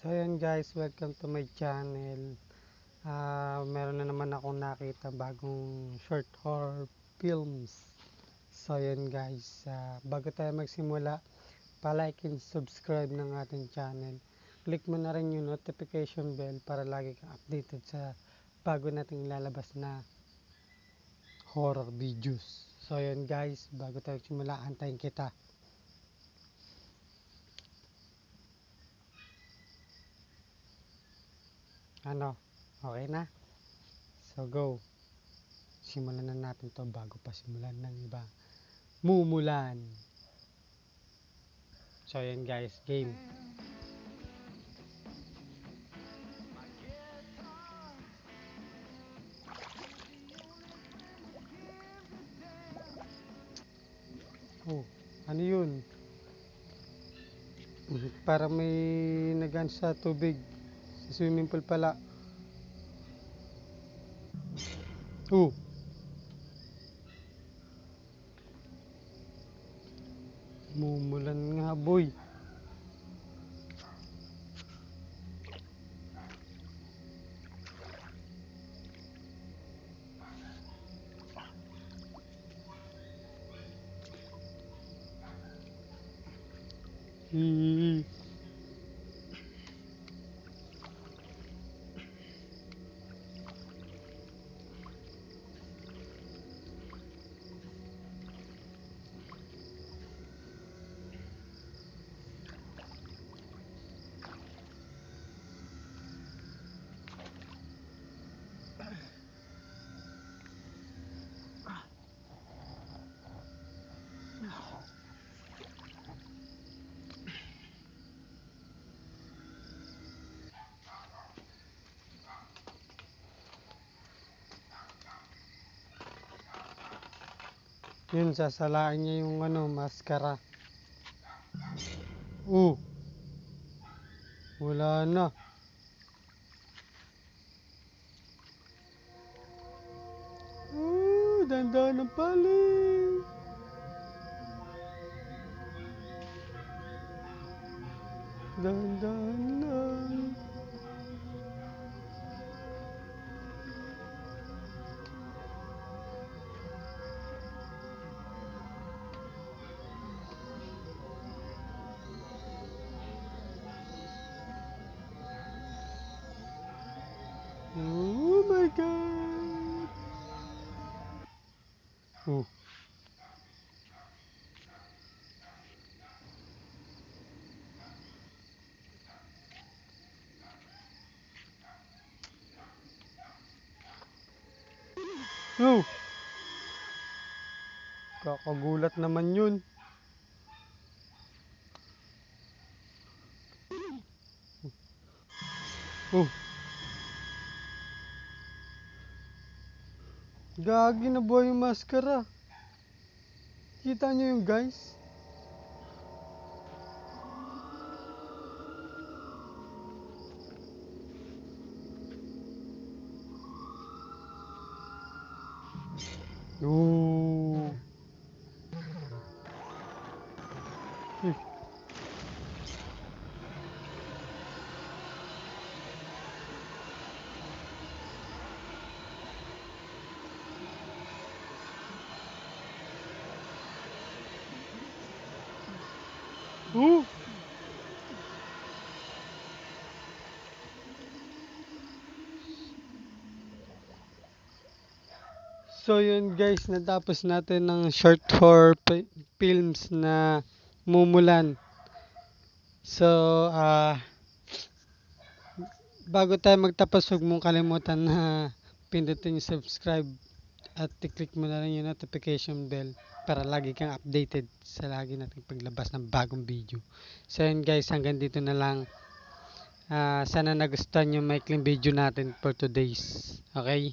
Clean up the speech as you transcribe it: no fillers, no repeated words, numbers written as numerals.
So ayan guys, welcome to my channel. Meron na naman akong nakita bagong short horror films. So ayan guys, bago tayo magsimula, pa-like and subscribe ng ating channel. Click mo na rin yung notification bell para lagi kang updated sa bago nating lalabas na horror videos. So ayan guys, bago tayo simula, antayin kita. Ano? Okay na? So go. Simulan na natin to bago pa simulan ng iba. Mumulan. So ayan guys, game. Oh, ano yun? Para may nagan sa tubig. Sa swimming pool pala. Oh. Mumulan nga boy. Yun, sasalain niya yung maskara. Wala na. Dandan ng paling. Dandan lang. Oh my God. Kakagulat naman yun. Gagi na buhay yung maskara. Kita nyo yung guys? So yun guys, natapos natin ng short horror films na Mumulan. So bago tayo magtapos, huwag mong kalimutan na pindutin yung subscribe at i-click mo na rin yung notification bell para lagi kang updated sa lagi nating paglabas ng bagong video. So yun guys, hanggang dito na lang. Sana nagustuhan yung maikling video natin for today's. Okay?